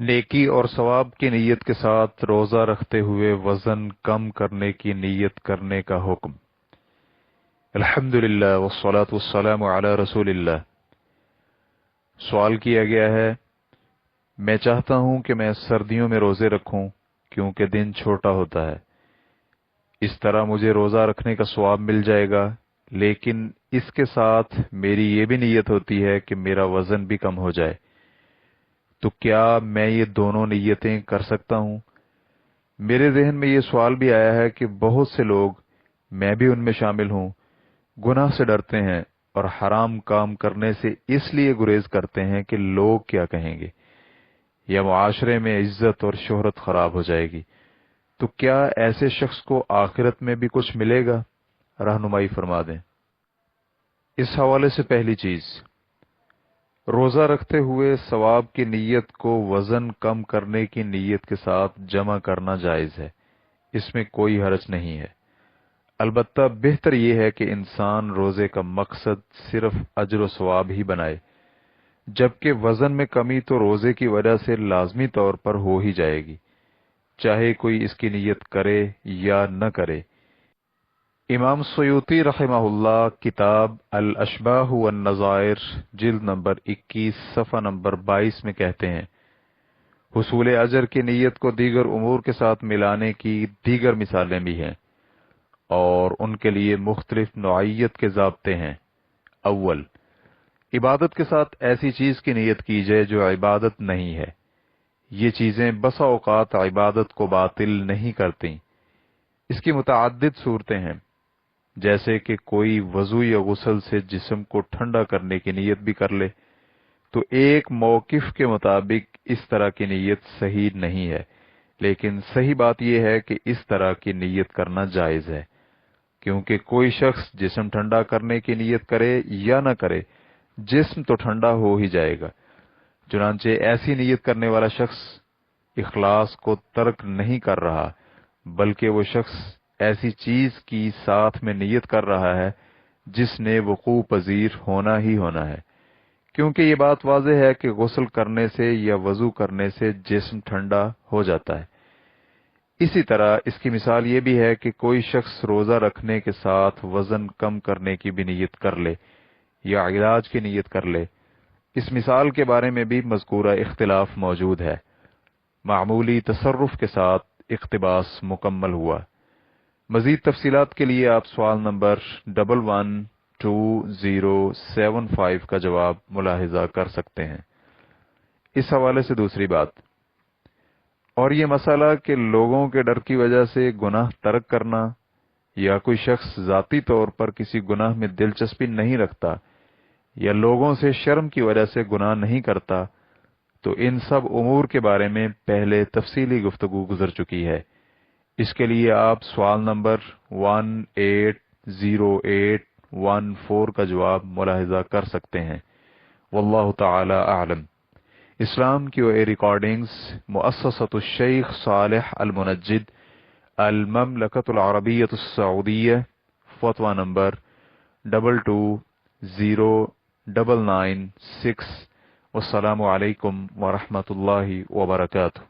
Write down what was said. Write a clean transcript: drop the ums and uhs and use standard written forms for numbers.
نیکی اور ثواب کی نیت کے ساتھ روزہ رکھتے ہوئے وزن کم کرنے کی نیت کرنے کا حکم۔ الحمدللہ والصلاة والسلام علی رسول اللہ۔ سوال کیا گیا ہے، میں چاہتا ہوں کہ میں سردیوں میں روزے رکھوں کیونکہ دن چھوٹا ہوتا ہے، اس طرح مجھے روزہ رکھنے کا ثواب مل جائے گا، لیکن اس کے ساتھ میری یہ بھی نیت ہوتی ہے کہ میرا وزن بھی کم ہو جائے، تو کیا میں یہ دونوں نیتیں کر سکتا ہوں؟ میرے ذہن میں یہ سوال بھی آیا ہے کہ بہت سے لوگ، میں بھی ان میں شامل ہوں، گناہ سے ڈرتے ہیں اور حرام کام کرنے سے اس لیے گریز کرتے ہیں کہ لوگ کیا کہیں گے یا معاشرے میں عزت اور شہرت خراب ہو جائے گی، تو کیا ایسے شخص کو آخرت میں بھی کچھ ملے گا؟ رہنمائی فرما دیں۔ اس حوالے سے پہلی چیز، روزہ رکھتے ہوئے ثواب کی نیت کو وزن کم کرنے کی نیت کے ساتھ جمع کرنا جائز ہے، اس میں کوئی حرج نہیں ہے۔ البتہ بہتر یہ ہے کہ انسان روزے کا مقصد صرف اجر و ثواب ہی بنائے، جبکہ وزن میں کمی تو روزے کی وجہ سے لازمی طور پر ہو ہی جائے گی، چاہے کوئی اس کی نیت کرے یا نہ کرے۔ امام سیوطی رحمہ اللہ کتاب الاشباح والنظائر جلد نمبر 21 صفحہ نمبر 22 میں کہتے ہیں، حصول اجر کی نیت کو دیگر امور کے ساتھ ملانے کی دیگر مثالیں بھی ہیں اور ان کے لیے مختلف نوعیت کے ضابطے ہیں۔ اول، عبادت کے ساتھ ایسی چیز کی نیت کی جائے جو عبادت نہیں ہے۔ یہ چیزیں بسا اوقات عبادت کو باطل نہیں کرتی۔ اس کی متعدد صورتیں ہیں، جیسے کہ کوئی وضو یا غسل سے جسم کو ٹھنڈا کرنے کی نیت بھی کر لے، تو ایک موقف کے مطابق اس طرح کی نیت صحیح نہیں ہے، لیکن صحیح بات یہ ہے کہ اس طرح کی نیت کرنا جائز ہے، کیونکہ کوئی شخص جسم ٹھنڈا کرنے کی نیت کرے یا نہ کرے، جسم تو ٹھنڈا ہو ہی جائے گا۔ چنانچہ ایسی نیت کرنے والا شخص اخلاص کو ترک نہیں کر رہا، بلکہ وہ شخص ایسی چیز کی ساتھ میں نیت کر رہا ہے جس نے وقوع پذیر ہونا ہی ہونا ہے، کیونکہ یہ بات واضح ہے کہ غسل کرنے سے یا وضو کرنے سے جسم ٹھنڈا ہو جاتا ہے۔ اسی طرح اس کی مثال یہ بھی ہے کہ کوئی شخص روزہ رکھنے کے ساتھ وزن کم کرنے کی بھی نیت کر لے یا علاج کی نیت کر لے۔ اس مثال کے بارے میں بھی مذکورہ اختلاف موجود ہے۔ معمولی تصرف کے ساتھ اقتباس مکمل ہوا۔ مزید تفصیلات کے لیے آپ سوال نمبر 112075 کا جواب ملاحظہ کر سکتے ہیں۔ اس حوالے سے دوسری بات، اور یہ مسئلہ کہ لوگوں کے ڈر کی وجہ سے گناہ ترک کرنا، یا کوئی شخص ذاتی طور پر کسی گناہ میں دلچسپی نہیں رکھتا یا لوگوں سے شرم کی وجہ سے گناہ نہیں کرتا، تو ان سب امور کے بارے میں پہلے تفصیلی گفتگو گزر چکی ہے۔ اس کے لیے آپ سوال نمبر 180814 کا جواب ملاحظہ کر سکتے ہیں۔ واللہ تعالی اعلم۔ اسلام کی ریکارڈنگز مؤسسۃ الشیخ صالح المنجد، المملکۃ العربیۃ السعودیہ، فتویٰ نمبر 220996۔ والسلام علیکم ورحمۃ اللہ وبرکاتہ۔